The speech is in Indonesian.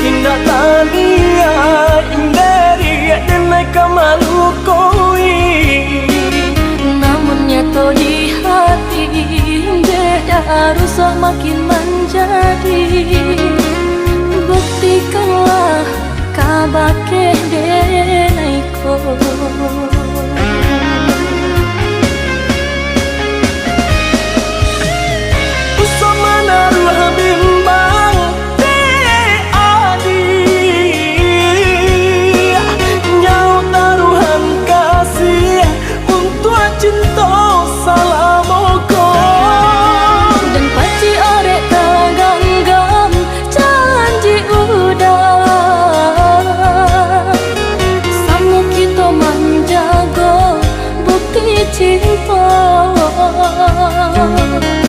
indah tania inderi denai kamalukoi. Namun nyata di hati beda rusak makin menjadi. Buktikanlah kabake denai ko.